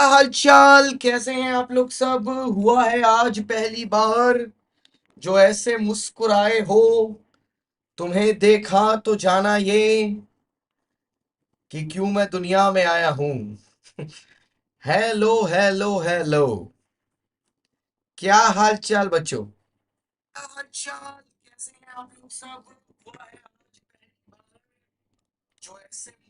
हाल चाल कैसे हैं आप लोग सब। हुआ है आज पहली बार जो ऐसे मुस्कुराए हो। तुम्हें देखा तो जाना ये कि क्यों मैं दुनिया में आया हूं। Hello hello hello. क्या हाल चाल बच्चों। हाल चाल कैसे हैं आप लोग सब। हुआ है आज पहली बार जो ऐसे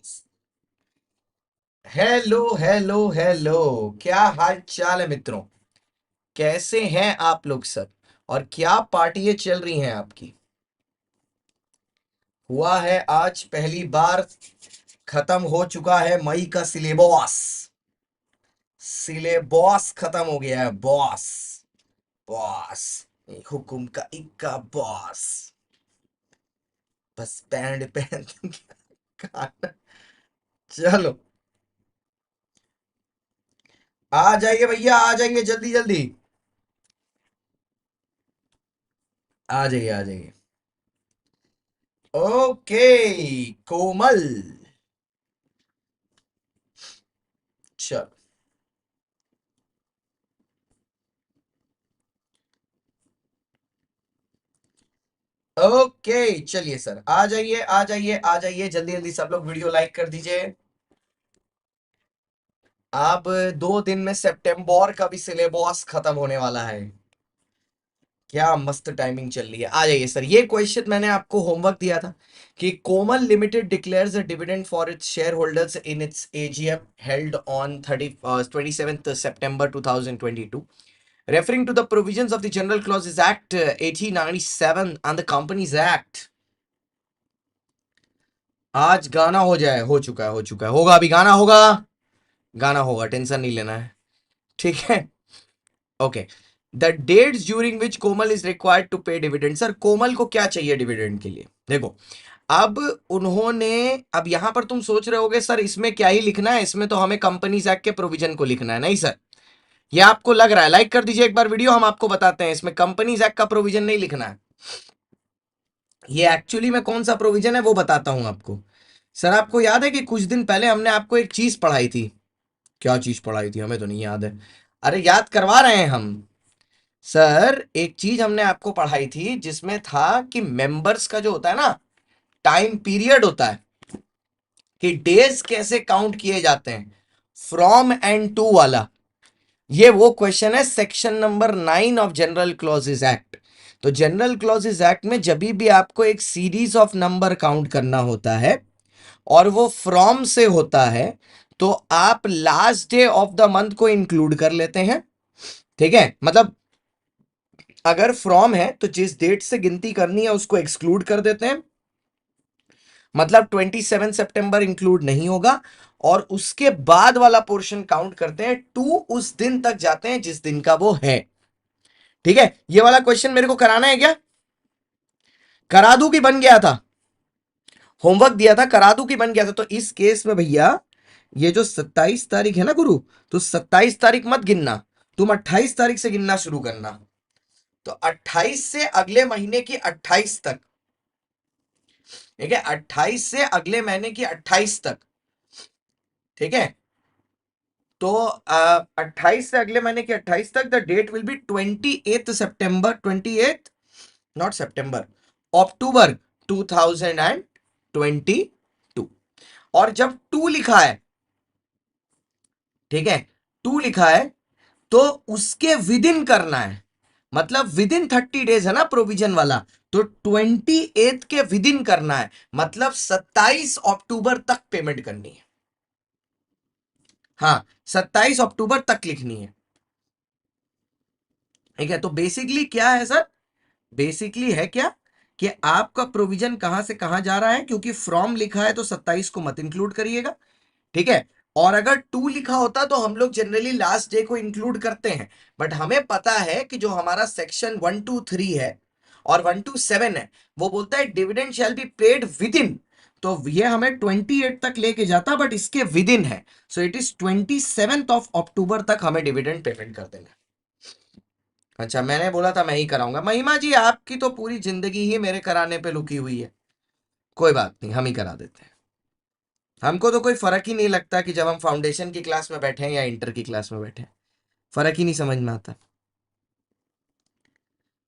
हेलो हेलो हेलो। क्या हाल चाल है मित्रों। कैसे हैं आप लोग सब। और क्या पार्टियां चल रही हैं आपकी। हुआ है आज पहली बार खत्म हो चुका है मई का सिलेबस। सिलेबस खत्म हो गया है बॉस। बॉस हुकुम का इक्का बॉस। बस बैंड पहन गाना। चलो आ जाइए भैया आ जाइए जल्दी जल्दी। आ जाइए आ जाइए। ओके कोमल। चलो ओके चलिए सर आ जाइए आ जाइए आ जाइए जल्दी जल्दी सब लोग वीडियो लाइक कर दीजिए। अब 2 दिन में सितंबर का भी सिलेबस खत्म होने वाला है। क्या मस्त टाइमिंग चल रही है। आ जाइए सर। ये क्वेश्चन मैंने आपको होमवर्क दिया था कि Komal limited declares a dividend for its shareholders in its AGM held on 27 September 2022 referring to the provisions of the General Clauses Act 1897 and the Companies Act। आज गाना हो जाए। हो चुका है होगा अभी गाना होगा। गाना होगा टेंशन नहीं लेना है। ठीक है okay. The dates during which Komal is required to pay dividend. Sir Komal को क्या चाहिए डिविडेंड के लिए। देखो अब उन्होंने अब यहां पर तुम सोच रहे होगे सर इसमें क्या ही लिखना है। इसमें तो हमें कंपनीज एक्ट के प्रोविजन को लिखना है। नहीं सर ये आपको लग रहा है। लाइक कर दीजिए एक बार वीडियो। हम आपको बताते हैं इसमें कंपनीज एक्ट का प्रोविजन नहीं लिखना है। ये एक्चुअली में कौन सा प्रोविजन है वो बताता हूं आपको। सर आपको याद है कि कुछ दिन पहले हमने आपको एक चीज पढ़ाई थी। क्या चीज पढ़ाई थी हमें तो नहीं याद है। अरे याद करवा रहे हैं हम। सर एक चीज हमने आपको पढ़ाई थी जिसमें था कि मेंबर्स का जो होता है ना टाइम पीरियड होता है कि डेज कैसे काउंट किए जाते हैं फ्रॉम एंड टू वाला। ये वो क्वेश्चन है section number 9 of general clauses act. तो जनरल क्लॉजेज एक्ट में जब भी आपको एक सीरीज ऑफ नंबर काउंट करना होता है और वो फ्रॉम से होता है तो आप last day of the month को इंक्लूड कर लेते हैं। ठीक है मतलब अगर फ्रॉम है तो जिस डेट से गिनती करनी है उसको एक्सक्लूड कर देते हैं। मतलब 27 सितंबर इंक्लूड नहीं होगा और उसके बाद वाला पोर्शन काउंट करते हैं टू उस दिन तक जाते हैं जिस दिन का वो है। ठीक है ये वाला क्वेश्चन मेरे को कराना है क्या। करा दूं कि बन गया था। होमवर्क दिया था करा दूं कि बन गया था। तो इस केस में भैया ये जो 27 तारीख है ना गुरु तो 27 तारीख मत गिनना। तुम 28 तारीख से गिनना शुरू करना। तो 28 से अगले महीने की 28 तक। ठीक है 28 से अगले महीने की 28 तक। ठीक है तो 28 से अगले महीने की 28 तक the date will be 28 September 28 not September October 2022। और जब टू लिखा है ठीक है टू लिखा है तो उसके विद इन करना है। मतलब विद इन 30 डेज है ना प्रोविजन वाला। तो 28 के विद इन करना है मतलब 27 अक्टूबर तक पेमेंट करनी है। हाँ 27 अक्टूबर तक लिखनी है। ठीक है तो बेसिकली क्या है सर। बेसिकली है क्या कि आपका प्रोविजन कहां से कहां जा रहा है क्योंकि फ्रॉम लिखा है तो 27 को मत इंक्लूड करिएगा। ठीक है और अगर टू लिखा होता तो हम लोग जनरली लास्ट डे को इंक्लूड करते हैं। बट हमें पता है कि जो हमारा सेक्शन 123 है और 127 है वो बोलता है dividend shall be paid with in. तो ये हमें 28 तक लेके जाता बट इसके विद इन है। सो इट इज 27 अक्टूबर तक हमें डिविडेंड पेमेंट कर देना। अच्छा मैंने बोला था मैं ही कराऊंगा। महिमा जी आपकी तो पूरी जिंदगी ही मेरे कराने पे लुकी हुई है। कोई बात नहीं हम ही करा देते हैं। हमको तो कोई फर्क ही नहीं लगता कि जब हम फाउंडेशन की क्लास में बैठे हैं या इंटर की क्लास में बैठे हैं, फर्क ही नहीं समझ में आता।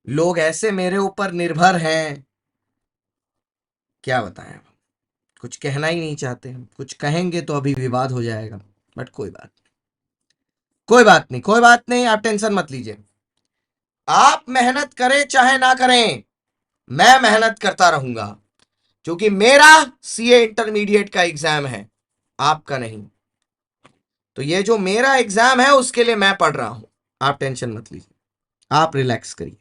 लोग ऐसे मेरे ऊपर निर्भर हैं, क्या बताएं अब। कुछ कहना ही नहीं चाहते हम, कुछ कहेंगे तो अभी विवाद हो जाएगा। बट कोई बात, कोई बात नहीं, कोई बात नहीं, आप टेंशन मत लीजिए। आप मेहनत करें चाहे ना करें, मैं मेहनत करता रहूंगा, क्योंकि मेरा सीए इंटरमीडिएट का एग्जाम है, आपका नहीं। तो ये जो मेरा एग्जाम है उसके लिए मैं पढ़ रहा हूं, आप टेंशन मत लीजिए, आप रिलैक्स करिए,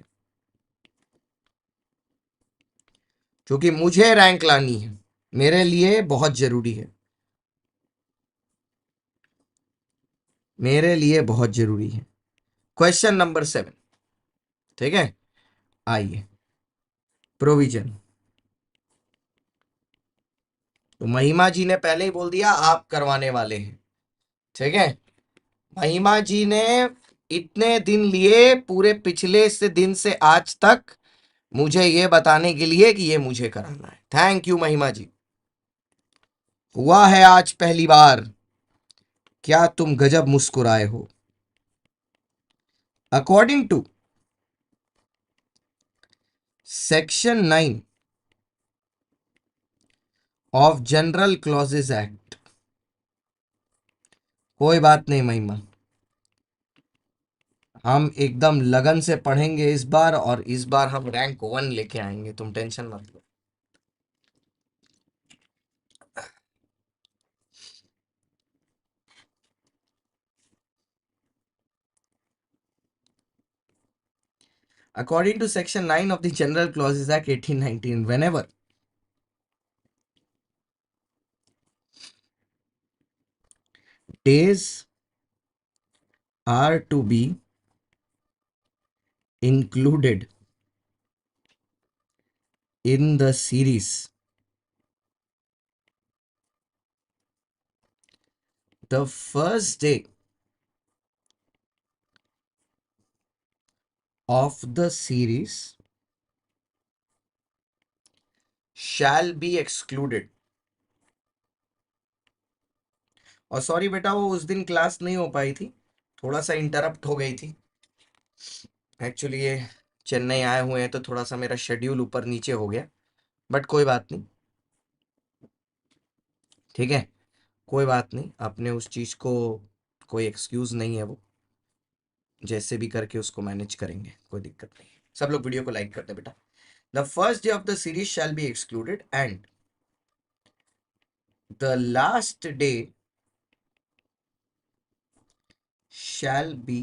क्योंकि मुझे रैंक लानी है, मेरे लिए बहुत जरूरी है, मेरे लिए बहुत जरूरी है। क्वेश्चन नंबर 7, ठीक है, आइए। प्रोविजन, तो महिमा जी ने पहले ही बोल दिया आप करवाने वाले हैं, ठीक है। महिमा जी ने इतने दिन लिए, पूरे पिछले से दिन से आज तक, मुझे ये बताने के लिए कि ये मुझे कराना है। थैंक यू महिमा जी, हुआ है आज पहली बार, क्या तुम गजब मुस्कुराए हो। According to section 9 of general clauses act, कोई बात नहीं महिमा, हम एकदम लगन से पढ़ेंगे इस बार, और इस बार हम रैंक 1 लेके आएंगे, तुम टेंशन मत लो। According to Section 9 of the General Clauses Act 1819, whenever days are to be included in the series, the first day of the series shall be excluded. और सॉरी बेटा, वो उस दिन क्लास नहीं हो पाई थी, थोड़ा सा इंटरप्ट हो गई थी। एक्चुअली ये चेन्नई आए हुए हैं तो थोड़ा सा मेरा शेड्यूल ऊपर नीचे हो गया, बट कोई बात नहीं, ठीक है, कोई बात नहीं, अपने उस चीज को कोई एक्सक्यूज नहीं है वो, जैसे भी करके उसको मैनेज करेंगे, कोई दिक्कत नहीं है। सब लोग वीडियो को लाइक करते बेटा। The first day of the series shall be excluded and the last day shall be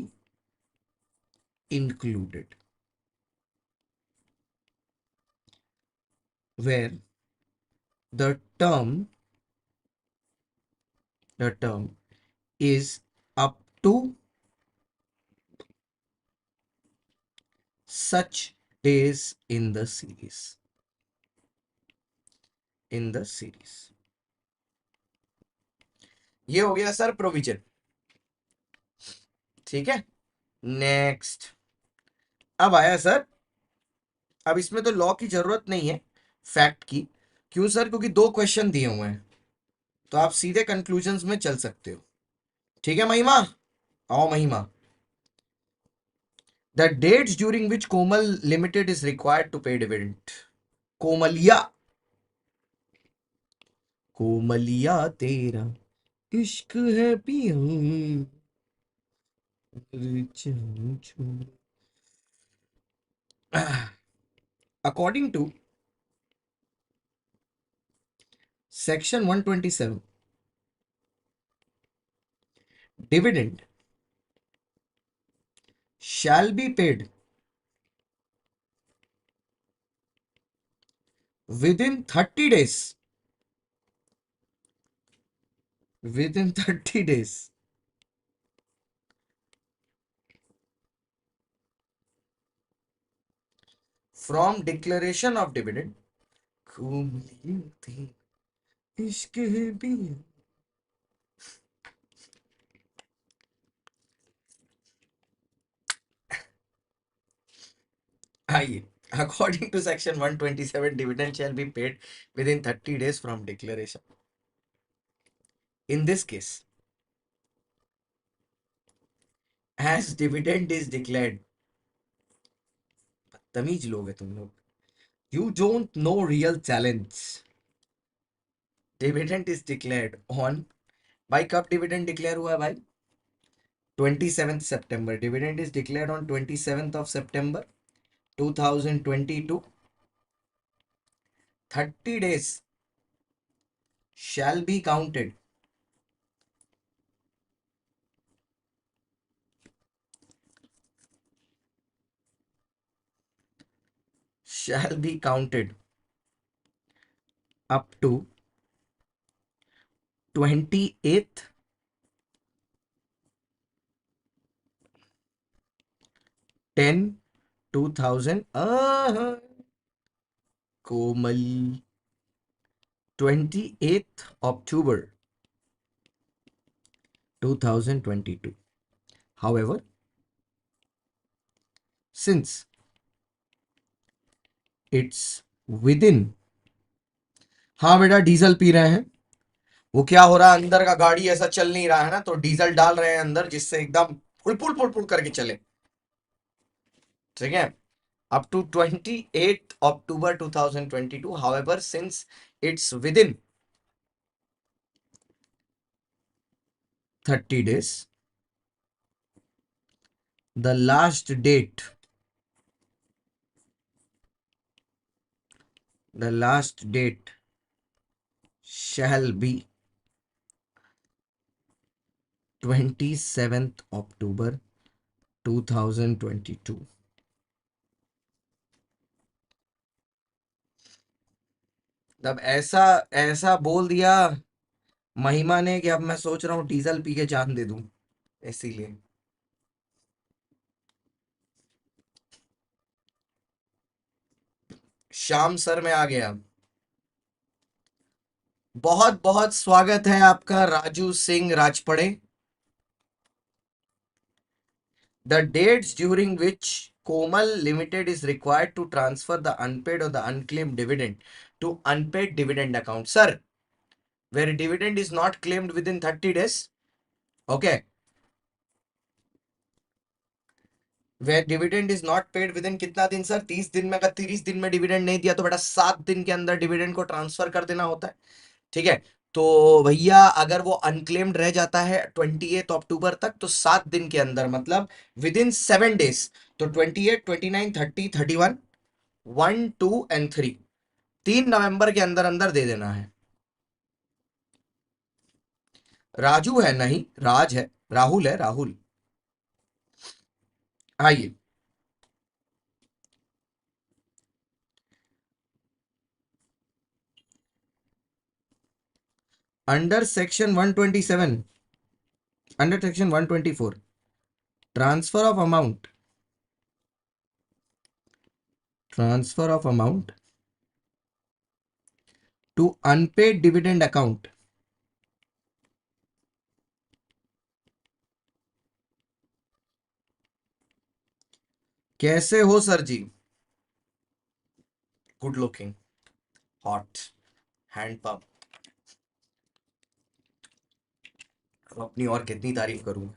included, where the term is up to such days in the series, ये हो गया सर प्रोविजन, ठीक है। Next, अब आया sir, अब इसमें तो लॉ की जरूरत नहीं है, फैक्ट की। क्यों सर? क्योंकि दो क्वेश्चन दिए हुए हैं, तो आप सीधे कंक्लूजन्स में चल सकते हो, ठीक है महिमा, आओ Mahima. The dates during which Komal limited is required to pay dividend. कोमलिया, कोमलिया तेरा इश्क है पिया, according to section 127, dividend shall be paid within 30 days, within 30 days from declaration of dividend। इश्क है पिया, आइए। According to section 127, dividend shall be paid within 30 days from declaration। in this case, as dividend is declared, तमीज लोग है तुम लोग, you don't know real challenge. Dividend is declared on, भाई कब डिविडेंड डिक्लेयर हुआ है भाई? 27th September. Dividend is declared on 27th of September 2022. 30 days shall be counted. Shall be counted up to 28th 10 2000 Komal 28th October 2022. However, since it's within, हाँ बेटा diesel P रहे हैं, वो क्या हो रहा है अंदर का गाड़ी ऐसा चल नहीं रहा है ना, तो डीजल डाल रहे हैं अंदर जिससे एकदम फुल फुल फुल फुल करके चले, ठीक है, up to 28th October 2022. However, since it's within 30 days, the last date shall be 27th October 2022. तब ऐसा ऐसा बोल दिया महिमा ने कि अब मैं सोच रहा हूँ डीजल पी के जान दे दूं, इसीलिए शाम सर में आ गया। बहुत बहुत स्वागत है आपका Raju Singh राजपड़े। The dates during which Komal Limited is required to transfer the unpaid or the unclaimed dividend to unpaid dividend account. Sir, where dividend is not claimed within 30 days, okay, where dividend is not paid within कितना दिन sir? 30 दिन में, अगर 30 दिन में dividend नहीं दिया तो बेटा 7 दिन के अंदर डिविडेंड को ट्रांसफर कर देना होता है, ठीक है। तो भैया अगर वो अनक्लेम्ड रह जाता है 28 अक्टूबर तक, तो 7 दिन के अंदर मतलब विद इन 7 डेज, तो 28 29 30 31 1 2 एंड 3, 3 नवंबर के अंदर अंदर दे देना है। राजू है नहीं, राज है, राहुल है, राहुल। आइए, under section 127, under section 124, transfer of amount, transfer of amount to unpaid dividend account, कैसे हो sir ji? Good looking, hot, hand pump, अपनी और कितनी तारीफ करूं।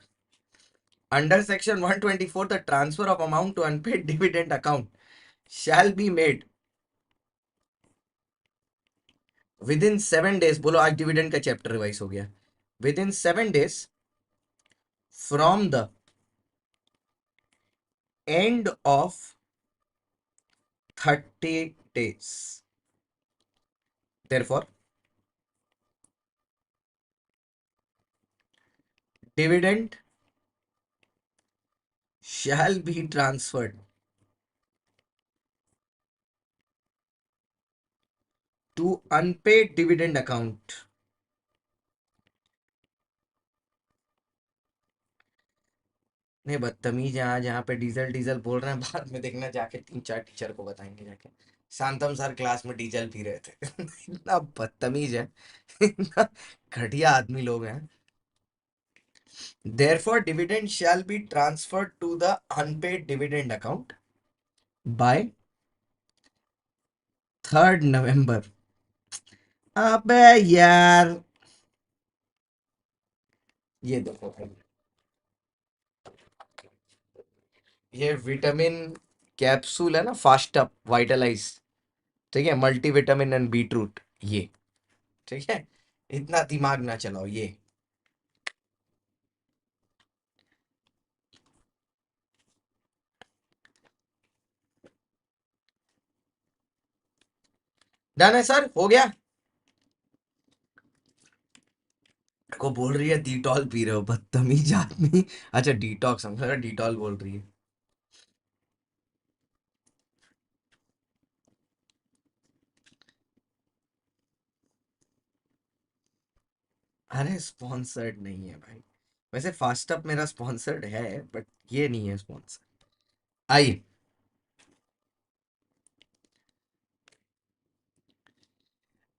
Under section 124 the transfer of amount to unpaid dividend account shall be made within 7 days. बोलो आज dividend का चैप्टर रिवाइज हो गया। Within 7 days from the end of 30 days. Therefore, dividend shall be transferred to unpaid dividend account. नहीं बदतमीज है आज, यहाँ पे डीजल डीजल बोल रहे हैं, बाद में देखना जाके 3 4 टीचर को बताएंगे जाके शांतम सर क्लास में डीजल पी रहे थे। इतना बदतमीज है, इतना घटिया आदमी लोग हैं। Therefore, dividend shall be transferred to the unpaid dividend account by 3rd November. अबे यार ये देखो भाई, ये विटामिन कैप्सूल है ना, फास्ट अप वाइटलाइज, ठीक है, मल्टीविटामिन एंड बीटरूट, ये, ठीक है, इतना दिमाग ना चलाओ ये। डन है सर, हो गया। को बोल रही है डिटॉल पी रहे हो, बदतमीज आदमी। अच्छा डिटॉक्स, समझा डिटॉल बोल रही है। अरे स्पॉन्सर्ड नहीं है भाई, वैसे फास्ट अप मेरा स्पॉन्सर्ड है, बट ये नहीं है स्पॉन्सर। आइए,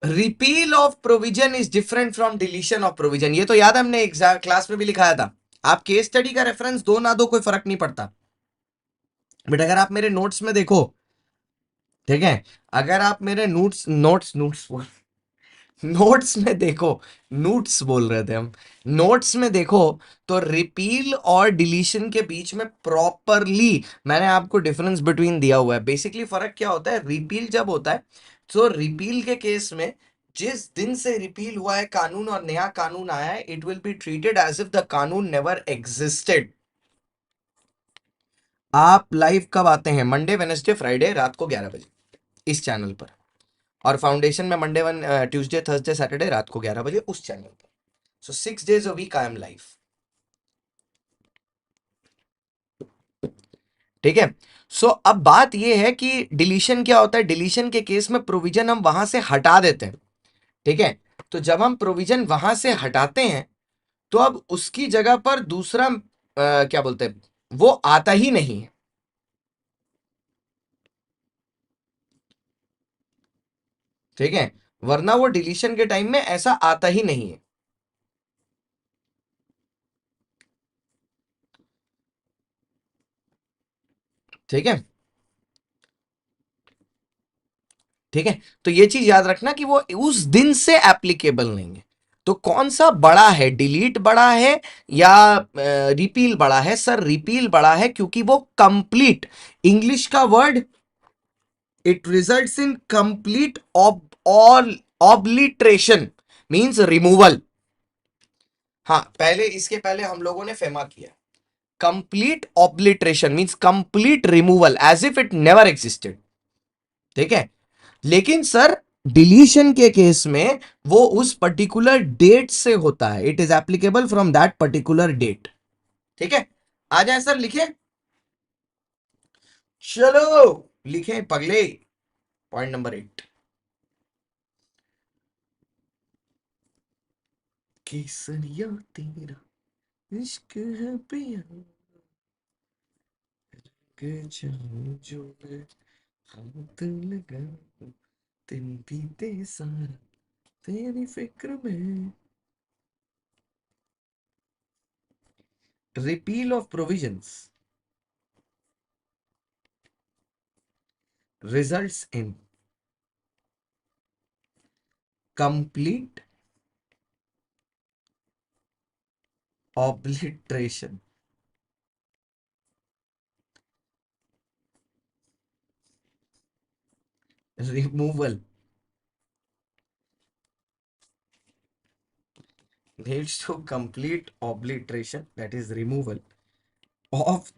repeal of provision is different from deletion of provision, ये तो याद है, हमने एग्जाम क्लास में भी लिखाया था। आप केस स्टडी का रेफरेंस दो ना दो, कोई फर्क नहीं पड़ता, बट अगर आप मेरे नोट्स में देखो, ठीक है, अगर आप मेरे नोट्स नोट्स नोट्स नोट्स में देखो, नोट्स बोल रहे थे हम, नोट्स में देखो, तो रिपील और डिलीशन के बीच में प्रॉपरली मैंने आपको डिफरेंस बिटवीन दिया हुआ है। बेसिकली फर्क क्या होता है, रिपील जब होता है, तो रिपील के केस में जिस दिन से रिपील हुआ है कानून और नया कानून आया है, it will be treated as if the कानून नेवर एग्जिस्टेड। आप लाइव कब आते हैं? मंडे वेडनेसडे फ्राइडे रात को 11 बजे इस चैनल पर, और फाउंडेशन में Monday one Tuesday Thursday Saturday रात को 11 बजे उस चैनल पर। सो 6 days a week I am live, ठीक है। सो अब बात यह है कि डिलीशन क्या होता है, डिलीशन के केस में प्रोविजन हम वहां से हटा देते हैं, ठीक है। तो जब हम प्रोविजन वहां से हटाते हैं, तो अब उसकी जगह पर दूसरा क्या बोलते हैं, वो आता ही नहीं है, ठीक है, वरना वो डिलीशन के टाइम में ऐसा आता ही नहीं है, ठीक है, ठीक है। तो ये चीज याद रखना कि वो उस दिन से एप्लीकेबल नहीं है। तो कौन सा बड़ा है, डिलीट बड़ा है या रिपील बड़ा है? सर रिपील बड़ा है, क्योंकि वो कंप्लीट, इंग्लिश का word, it results in complete all obliteration, means removal. हाँ, पहले इसके पहले हम लोगों ने फेमा किया, complete obliteration means complete removal, as if it never existed, ठीक है। लेकिन सर डिलीशन के केस में वो उस पर्टिकुलर डेट से होता है, it is applicable from that particular date, ठीक है। आ जाए सर, लिखे, चलो लिखे पगले। पॉइंट नंबर 8, केसरिया तेरा इश्क है पिया के जाऊं जो मैं हाथ लगा दिन बीते सारा तेरी फिक्र में। Repeal of provisions results in complete obliteration, removal, leads to complete obliteration, that is removal of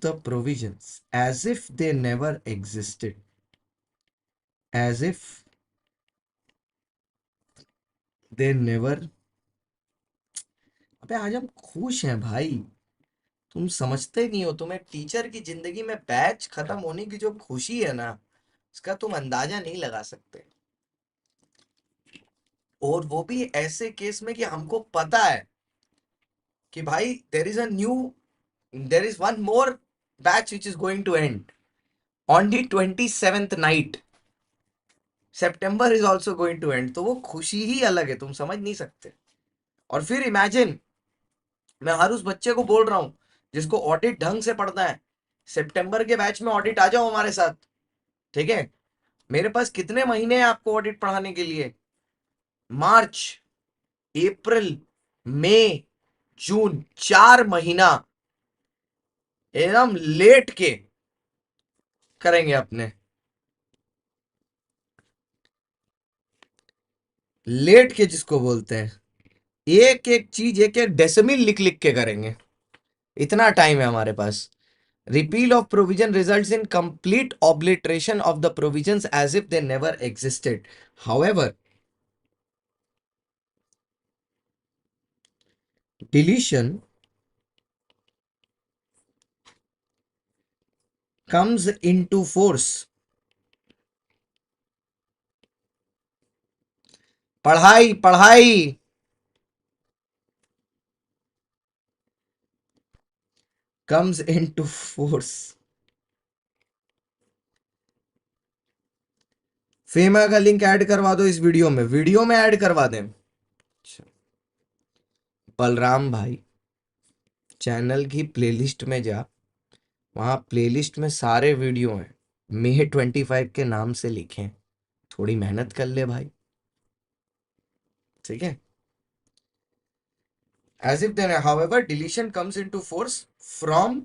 the provisions as if they never existed, as if they never। अबे आज हम खुश हैं भाई, तुम समझते नहीं हो, तुम्हें टीचर की जिंदगी में बैच खत्म होने की जो खुशी है ना, उसका तुम अंदाजा नहीं लगा सकते। और वो भी ऐसे केस में कि हमको पता है कि भाई there is a new, there is one more batch which is going to end on the 27th night, September is also going to end, तो वो खुशी ही अलग है, तुम समझ नहीं सकते। और फिर इमेजिन, मैं हर उस बच्चे को बोल रहा हूं जिसको ऑडिट ढंग से पढ़ना है, सितंबर के बैच में ऑडिट आ जाओ हमारे साथ, ठीक है। मेरे पास कितने महीने हैं आपको ऑडिट पढ़ाने के लिए? मार्च, अप्रैल, मई, जून, 4 महीना एकदम लेट के करेंगे अपने, लेट के जिसको बोलते हैं, एक एक चीज एक एक डेसिमल लिख लिख के करेंगे, इतना टाइम है हमारे पास। Repeal of provision results in complete obliteration of the provisions as if they never existed, however deletion comes into force, पढ़ाई पढ़ाई comes into force। फेमा का लिंक ऐड करवा दो इस वीडियो में ऐड करवा दें। अच्छा, बलराम भाई चैनल की प्लेलिस्ट में जा, वहां प्लेलिस्ट में सारे वीडियो हैं, मे 25 के नाम से लिखें, थोड़ी मेहनत कर ले भाई, ठीक है। As if then, however, deletion comes into force from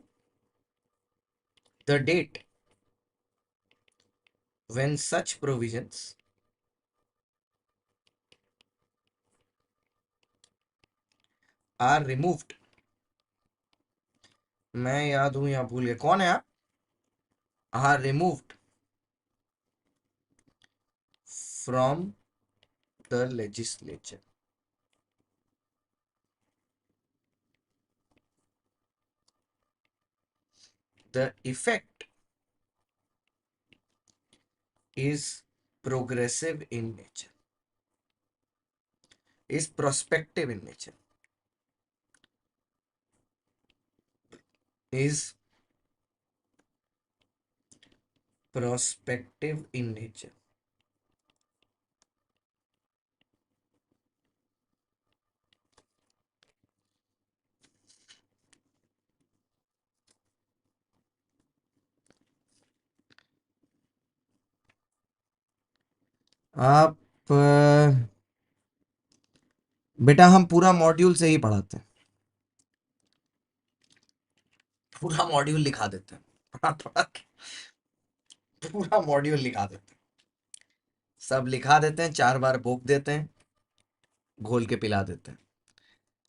the date when such provisions are removed। मैं याद हूं या भूल गया, कौन है आप? are removed from the legislature। The effect is progressive in nature, is prospective in nature, is prospective in nature। आप बेटा हम पूरा मॉड्यूल से ही पढ़ाते हैं, पूरा मॉड्यूल लिखा देते हैं, पूरा मॉड्यूल लिखा देते हैं, सब लिखा देते हैं, 4 बार बोक देते हैं, घोल के पिला देते हैं।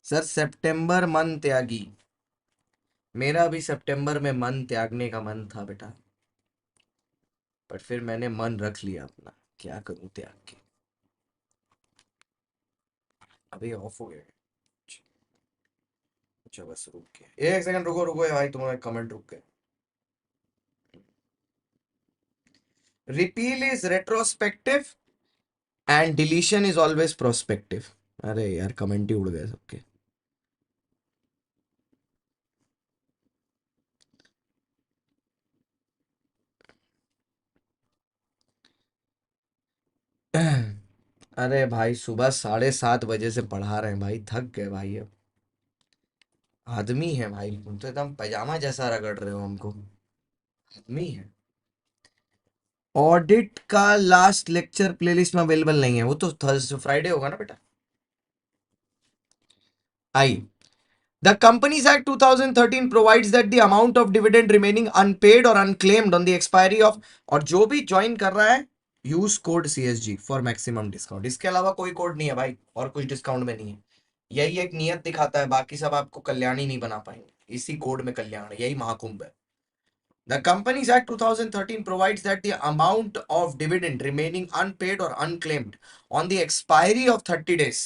सर सितंबर मन त्यागी, मेरा भी सितंबर में मन त्यागने का मन था बेटा, पर फिर मैंने मन रख लिया अपना, क्या करूं त्याग के। अभी ऑफ हो गया। अच्छा बस रुक के 1 सेकंड, रुको रुको भाई, तुम्हारा कमेंट रुक गए। Repeal is retrospective and deletion is always prospective. अरे यार कमेंट ही उड़ गए सबके। अरे भाई सुबह 7:30 बजे से पढ़ा रहे हैं भाई, थक गए भाई, अब आदमी है भाई, तुम तो एकदम पैजामा जैसा रगड़ रहे हो हमको, आदमी है। ऑडिट का लास्ट लेक्चर प्लेलिस्ट में अवेलेबल नहीं है, वो तो थर्सडे फ्राइडे होगा ना बेटा। आई, the Companies Act 2013 provides that the amount of dividend remaining unpaid or unclaimed on the expiry of, और जो भी ज्वाइन कर रहा है use code CSG for maximum discount, इसके अलावा कोई कोड नहीं है भाई, और कुछ डिस्काउंट में नहीं है, यही एक नियत दिखाता है, बाकी सब आपको कल्याण ही नहीं बना पाएंगे, इसी कोड में कल्याण है, यही महाकुंभ है। The Companies Act 2013 provides that the amount of dividend remaining unpaid or unclaimed on the expiry of 30 days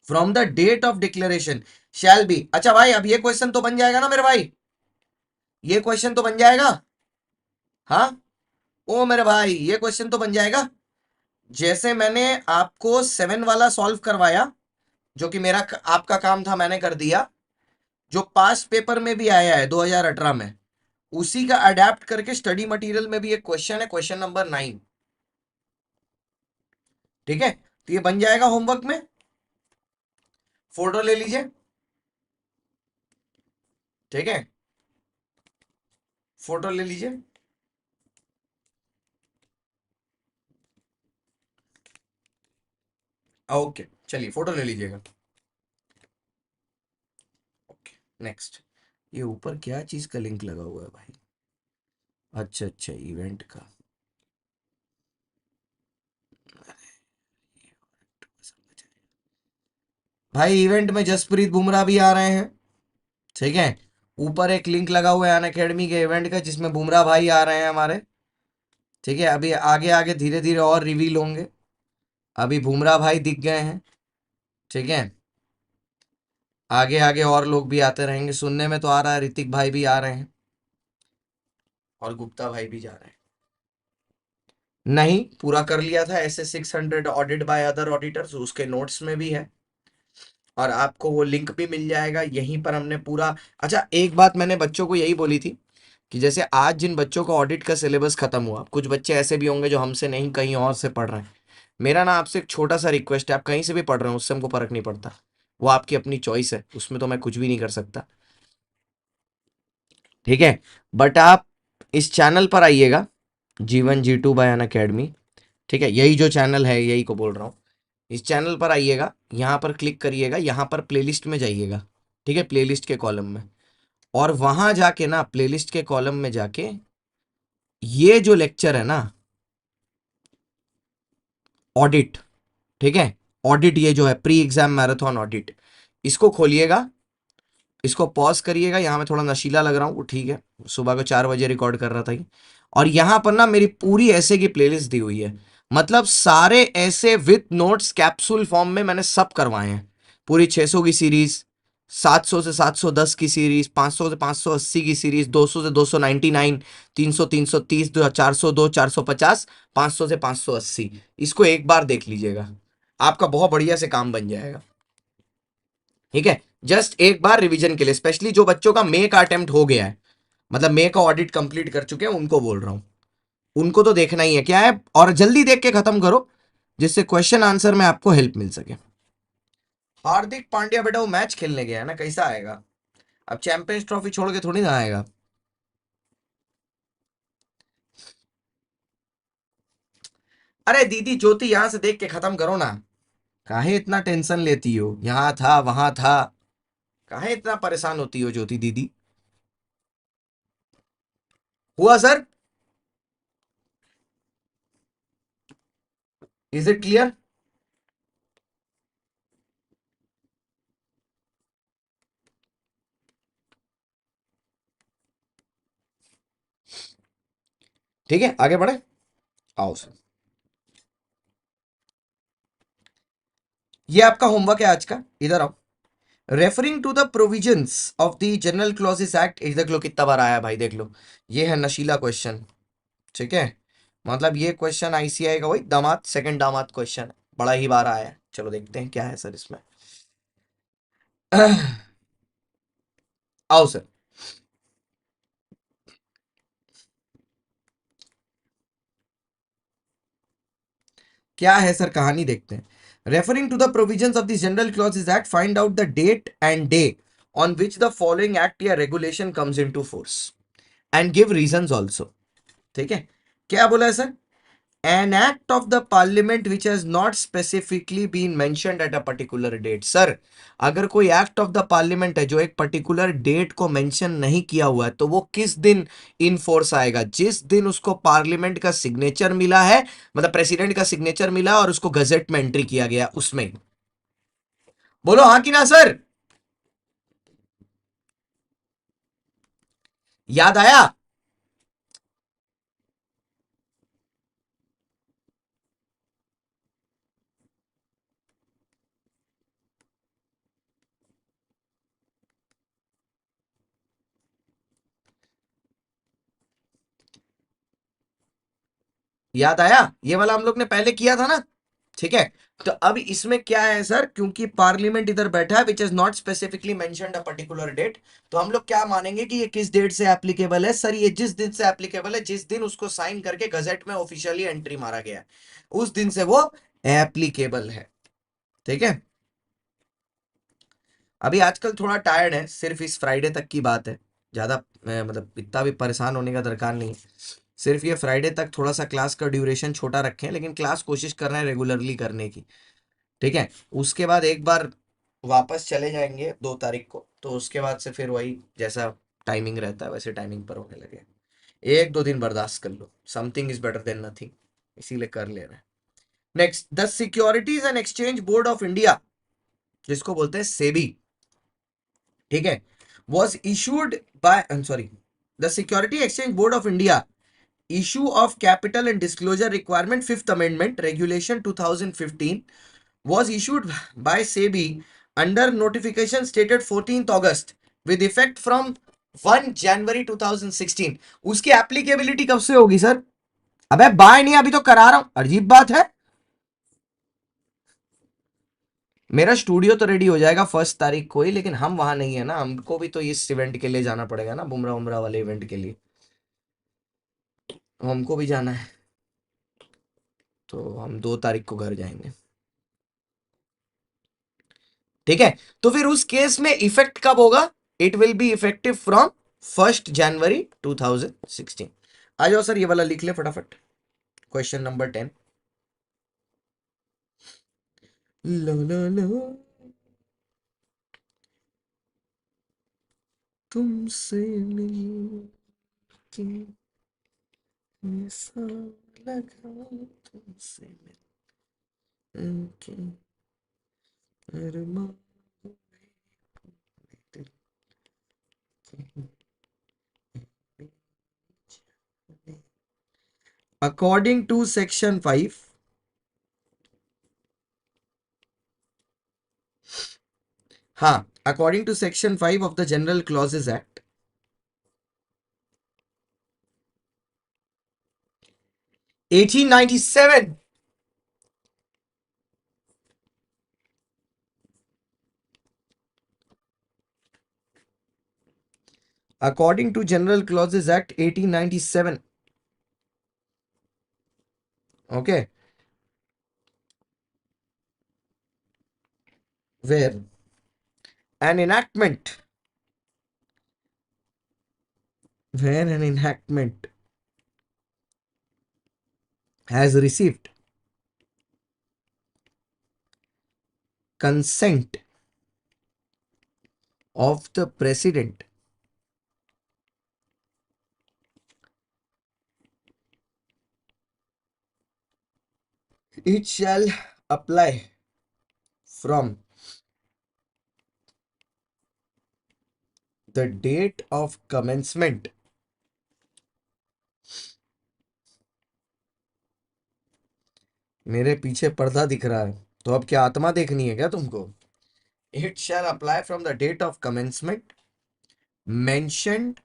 from the date of declaration shall be। अच्छा भाई अब ये क्वेश्चन तो बन जाएगा ना मेरे भाई, ये क्वेश्चन तो बन जाएगा, हाँ ओ मेरे भाई ये क्वेश्चन तो बन जाएगा। जैसे मैंने आपको 7 वाला सॉल्व करवाया, जो कि मेरा आपका काम था, मैंने कर दिया, जो पास्ट पेपर में भी आया है 2018 में, उसी का अडेप्ट करके स्टडी मटेरियल में भी एक क्वेश्चन है, क्वेश्चन नंबर 9, ठीक है, तो ये बन जाएगा होमवर्क में, फोटो ले लीजिए, ठीक है, फोटो ले लीजिए। ओके चलिए फोटो ले लीजिएगा। Okay next. ये ऊपर क्या चीज का लिंक लगा हुआ है भाई? अच्छा अच्छा, इवेंट का। भाई इवेंट में जसप्रीत बुमराह भी आ रहे हैं, ठीक है। ऊपर एक लिंक लगा हुआ है अन अकेडमी के इवेंट का, जिसमें बुमराह भाई आ रहे हैं हमारे, ठीक है। अभी आगे आगे धीरे धीरे और रिवील होंगे। अभी बुमराह भाई दिख गए हैं, ठीक है। आगे आगे और लोग भी आते रहेंगे। सुनने में तो आ रहा है ऋतिक भाई भी आ रहे हैं और गुप्ता भाई भी जा रहे हैं। नहीं, पूरा कर लिया था ऐसे 600 ऑडिट बाय अदर ऑडिटर्स, उसके नोट्स में भी है और आपको वो लिंक भी मिल जाएगा यहीं पर। हमने पूरा। अच्छा, एक बात मैंने बच्चों को यही बोली थी कि जैसे आज जिन बच्चों का ऑडिट का सिलेबस खत्म हुआ, कुछ बच्चे ऐसे भी होंगे जो हमसे नहीं कहीं और से पढ़ रहे हैं। मेरा ना आपसे एक छोटा सा रिक्वेस्ट है, आप कहीं से भी पढ़ रहे हो उससे हमको फर्क नहीं पड़ता, वो आपकी अपनी चॉइस है, उसमें तो मैं कुछ भी नहीं कर सकता, ठीक है। बट आप इस चैनल पर आइएगा, जीवन G2 बाय अन अकेडमी, ठीक है। यही जो चैनल है यही को बोल रहा हूँ। इस चैनल पर आइएगा, यहाँ पर क्लिक करिएगा, यहाँ पर प्लेलिस्ट में जाइएगा, ठीक है, प्लेलिस्ट के कॉलम में। और वहां जाके ना प्लेलिस्ट के कॉलम में जाके ये जो लेक्चर है ना ऑडिट, ठीक है, ऑडिट, ये जो है प्री एग्जाम मैराथन ऑडिट, इसको खोलिएगा, इसको पॉज करिएगा। यहाँ मैं थोड़ा नशीला लग रहा हूँ, ठीक है, सुबह को 4 बजे रिकॉर्ड कर रहा था ये। और यहाँ पर ना मेरी पूरी ऐसे की प्लेलिस्ट दी हुई है, मतलब सारे ऐसे विथ नोट्स कैप्सूल फॉर्म में मैंने सब करवाए हैं। पूरी 600 की सीरीज, 700 से 710 की सीरीज, 500 से 580 की सीरीज, 200 से 299, 300 330, 402 450, 500 से 580। इसको एक बार देख लीजिएगा, आपका बहुत बढ़िया से काम बन जाएगा, ठीक है। जस्ट एक बार रिवीजन के लिए, स्पेशली जो बच्चों का मे का अटेम्प्ट हो गया है, मतलब मे का ऑडिट कंप्लीट कर चुके हैं, उनको बोल रहा हूं, उनको तो देखना ही है क्या है, और जल्दी देख के खत्म करो जिससे क्वेश्चन आंसर में आपको हेल्प मिल सके। हार्दिक पांड्या बेटा वो मैच खेलने गया है ना, कैसा आएगा? अब चैंपियंस ट्रॉफी छोड़ के थोड़ी ना आएगा। अरे दीदी ज्योति, यहां से देख के खत्म करो ना, काहे इतना टेंशन लेती हो? यहां था वहां था, काहे इतना परेशान होती हो ज्योति दीदी? हुआ सर? Is it clear? ठीक है, आगे बढ़े, आओ सर। ये आपका होमवर्क है आज का, इधर आओ। Referring to the provisions of the general clauses act, देख लो कितना बार आया भाई, देख लो, ये है नशीला क्वेश्चन, ठीक है। मतलब ये क्वेश्चन आईसीआई का वही दामाद, सेकंड दामाद क्वेश्चन है, बड़ा ही बार आया है। चलो देखते हैं क्या है सर इसमें। आओ सर। क्या है सर, कहानी देखते हैं। Referring to the provisions of the general clauses act, find out the date and day on which the following act या regulation comes into force and give reasons also, ठीक है। क्या बोला है sir? An act of the parliament which has not specifically been mentioned at a particular date. Sir, अगर कोई act of the parliament है जो एक पर्टिकुलर डेट को मेंशन नहीं किया हुआ है, तो वो किस दिन इन फोर्स आएगा? जिस दिन उसको पार्लियामेंट का सिग्नेचर मिला है, मतलब प्रेसिडेंट का सिग्नेचर मिला और उसको गजेट में एंट्री किया गया, उसमें। बोलो हाँ कि ना सर? याद आया? याद आया? ये वाला हम लोग ने पहले किया था ना, ठीक है। तो अब इसमें क्या है सर, क्योंकि पार्लियामेंट इधर बैठा है which is not specifically mentioned a particular date, तो हम लोग क्या मानेंगे कि ये किस डेट से एप्लीकेबल है? सर ये जिस दिन से एप्लीकेबल है, जिस दिन उसको साइन करके गजेट में ऑफिशियली एंट्री मारा गया है, उस दिन से वो एप्लीकेबल है, ठीक है। अभी आजकल थोड़ा टायर्ड है, सिर्फ इस फ्राइडे तक की बात है, ज्यादा मतलब इतना भी परेशान होने का दरकार नहीं है। सिर्फ ये फ्राइडे तक थोड़ा सा क्लास का ड्यूरेशन छोटा रखें, लेकिन क्लास कोशिश कर रहे हैं रेगुलरली करने की, ठीक है, उसके बाद एक बार वापस चले जाएंगे 2 तारीख को, तो उसके बाद से फिर वही जैसा टाइमिंग रहता है वैसे टाइमिंग पर होने लगे। 1-2 दिन बर्दाश्त कर लो, something is better than nothing, इसीलिए कर ले रहे हैं। Next, the securities and exchange board of India, जिसको बोलते हैं सेबी, ठीक है, was issued by, sorry, the security exchange board of India issue of capital and disclosure requirement, fifth amendment regulation 2015 was issued by SEBI under notification stated 14th August with effect from 1 January 2016। उसकी applicability कब से होगी sir? अबे bye नहीं, अभी तो करा रहा हूं, अजीब बात है। मेरा स्टूडियो तो रेडी हो जाएगा 1 तारीख को ही, लेकिन हम वहां नहीं है ना, हमको भी तो इस इवेंट के लिए जाना पड़ेगा ना, बुमराह उमराह वाले इवेंट के लिए हमको भी जाना है, तो हम 2 तारीख को घर जाएंगे। ठीक है, तो फिर उस केस में इफेक्ट कब होगा? It will be effective from 1 जनवरी 2016। आ जाओ सर, ये वाला लिख ले फटाफट, क्वेश्चन नंबर 10। लो लो लो, तुमसे मिलके ऐसा लगा, तुमसे मिलके अरमां दिल के बीच। अकॉर्डिंग टू सेक्शन 5, हाँ, according to section 5 of the general clauses act 1897, according to General Clauses Act 1897, okay, where an enactment, where an enactment has received consent of the president, it shall apply from the date of commencement, मेरे पीछे पर्दा दिख रहा है, तो अब क्या आत्मा देखनी है क्या तुमको? It shall apply from the date of commencement mentioned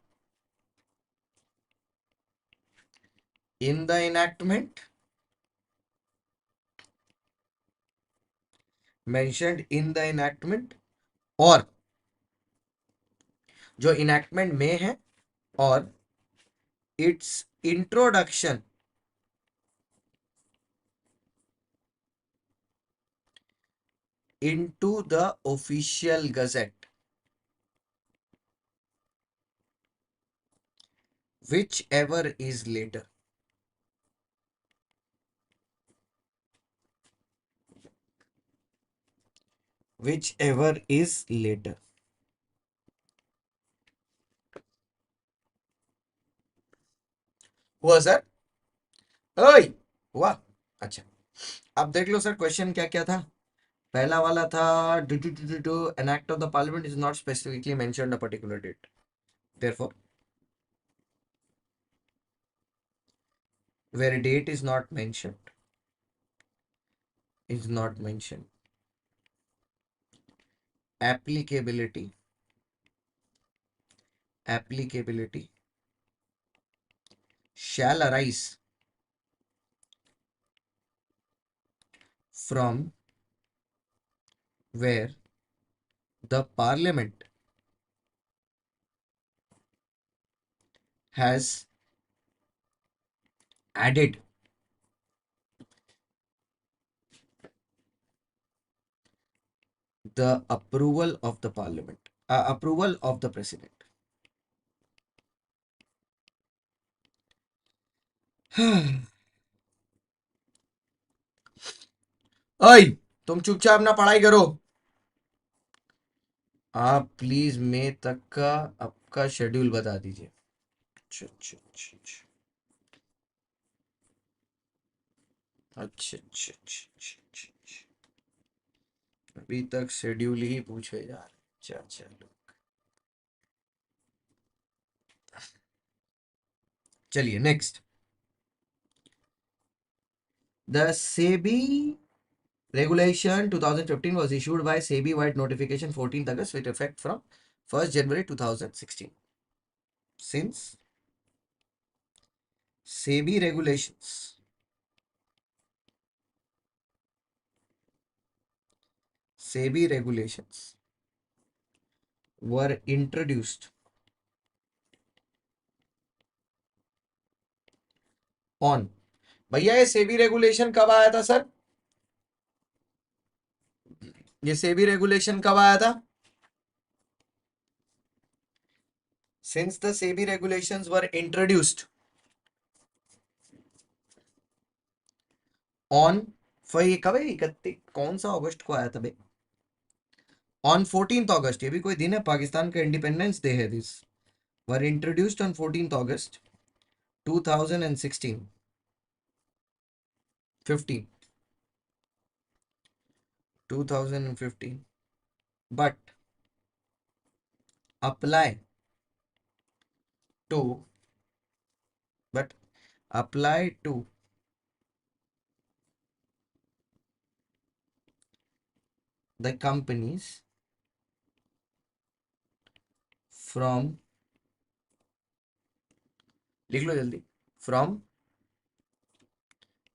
in the enactment, mentioned in the enactment, और जो इनैक्टमेंट में है, और it's introduction into the official gazette, whichever is later, whichever is later। हुआ सर? ओए, हुआ? अच्छा, अब देख लो सर, क्वेश्चन क्या क्या था। पहला वाला था, an act of the parliament is not specifically mentioned a particular date, therefore where a date is not mentioned, applicability shall arise from where the parliament has added the approval of the parliament, approval of the president। ओए, तुम चुपचाप अपना पढ़ाई करो। आप please मई तक का आपका शेड्यूल बता दीजिए। अच्छा अच्छा अच्छा अच्छा अच्छा अच्छा अच्छा अच्छा अच्छा, अच्छा। अभी तक शेड्यूल ही पूछे जा रहे। अच्छा चलो, चलिए next. The SEBI regulation 2015 was issued by SEBI white notification 14th August with effect from 1st January 2016. Since SEBI regulations were introduced on, भैया ये सेबी रेगुलेशन कब आया था सर? ये सेबी रेगुलेशन कब आया था? Since the SEBI regulations were introduced on, फिर ये कब है? 31 कौन सा अगस्त को आया था भाई? ऑन 14th अगस्त, ये भी कोई दिन है? पाकिस्तान का इंडिपेंडेंस डे है this. Were introduced on 14th August 2016 15 2015, but apply to but apply to the companies from, लिख लो जल्दी, from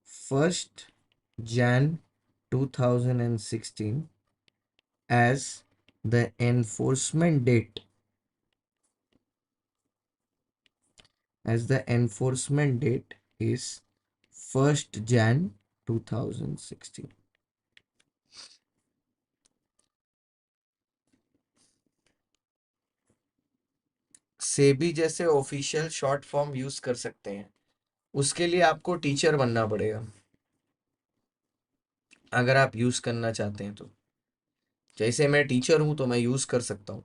1st Jan 2016 as the enforcement date, is 1st Jan 2016. SEBI जैसे ऑफिशियल शॉर्ट फॉर्म यूज कर सकते हैं, उसके लिए आपको टीचर बनना पड़ेगा अगर आप यूज करना चाहते हैं तो। जैसे मैं टीचर हूं तो मैं यूज कर सकता हूँ,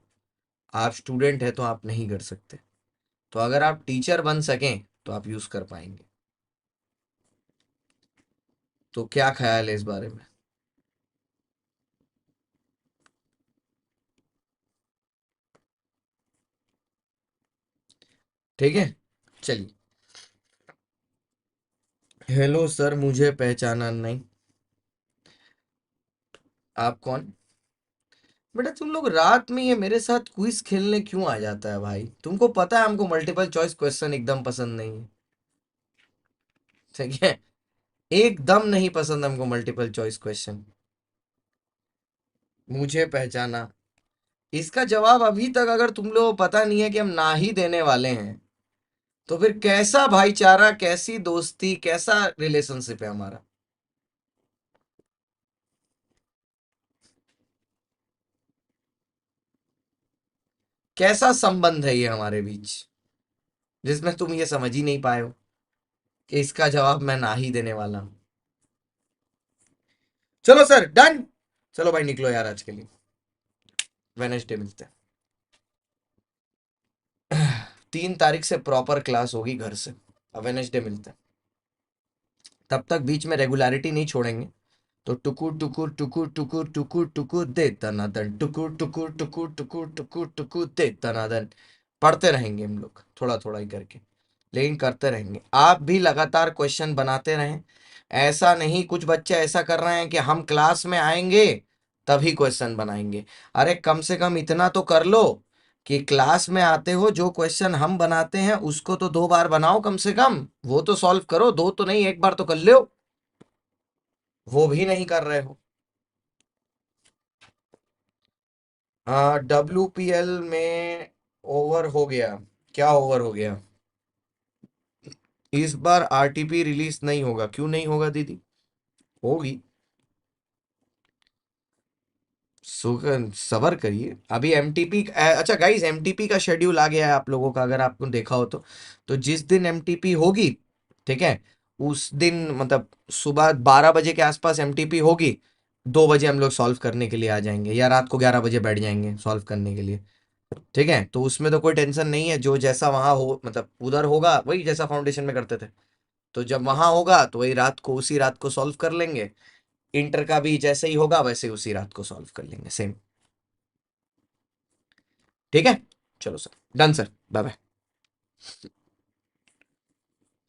आप स्टूडेंट है तो आप नहीं कर सकते। तो अगर आप टीचर बन सकें तो आप यूज कर पाएंगे। तो क्या ख्याल है इस बारे में? ठीक है, चलिए। हेलो सर, मुझे पहचाना नहीं। आप कौन? बेटा तुम लोग रात में ये मेरे साथ क्विज खेलने क्यों आ जाता है भाई? तुमको पता है हमको मल्टीपल चॉइस क्वेश्चन एकदम पसंद नहीं है। ठीक है, एकदम नहीं पसंद हमको मल्टीपल चॉइस क्वेश्चन। मुझे पहचाना, इसका जवाब अभी तक अगर तुम लोगों को पता नहीं है कि हम ना ही देने वाले हैं, तो फिर कैसा भाईचारा, कैसी दोस्ती, कैसा रिलेशनशिप है हमारा? कैसा संबंध है ये हमारे बीच, जिसमें तुम ये समझ ही नहीं पाए हो कि इसका जवाब मैं ना ही देने वाला हूं? चलो सर, डन। चलो भाई निकलो यार आज के लिए, वेनेसडे मिलते हैं। 3 तारीख से प्रॉपर क्लास होगी घर से। अब वेनेसडे मिलते हैं, तब तक बीच में रेगुलरिटी नहीं छोड़ेंगे। तो टुकुर टुकुर टुकुर टुकुर टुकुर टुकुर दे दनादन, टुकुर टुकुर टुकुर टुकुर टुकुर टुकुर दे दनादन। पढ़ते रहेंगे हम लोग थोड़ा थोड़ा ही करके, लेकिन करते रहेंगे। आप भी लगातार क्वेश्चन बनाते रहें। ऐसा नहीं कुछ बच्चे ऐसा कर रहे हैं कि हम क्लास में आएंगे तभी क्वेश्चन बनाएंगे। अरे कम से कम इतना तो कर लो कि क्लास में आते हो, जो क्वेश्चन हम बनाते हैं उसको तो 2 बार बनाओ कम से कम, वो तो सॉल्व करो। दो तो नहीं, एक बार तो कर लो। वो भी नहीं कर रहे हो। WPL में ओवर हो गया। क्या ओवर हो गया? इस बार RTP रिलीज नहीं होगा। क्यों नहीं होगा दीदी? होगी। सबर करिए, अभी MTP। अच्छा गाइस, MTP का शेड्यूल आ गया है आप लोगों का, अगर आपको देखा हो तो जिस दिन MTP होगी, ठीक है, उस दिन मतलब सुबह 12 बजे के आसपास MTP होगी। 2 बजे हम लोग सॉल्व करने के लिए आ जाएंगे, या रात को 11 बजे बैठ जाएंगे सॉल्व करने के लिए। ठीक है, तो उसमें तो कोई टेंशन नहीं है, जो जैसा वहां हो मतलब उधर होगा वही जैसा फाउंडेशन में करते थे। तो जब वहां होगा तो वही रात को, उसी रात को सॉल्व कर लेंगे। इंटर का भी जैसे ही होगा वैसे ही उसी रात को सॉल्व कर लेंगे सेम। ठीक है, चलो sir, done sir, bye bye.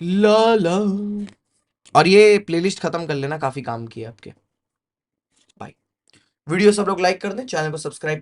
ला ला। और ये प्लेलिस्ट खत्म कर लेना, काफी काम किया आपके। बाय। वीडियो सब लोग लाइक कर दें, चैनल को सब्सक्राइब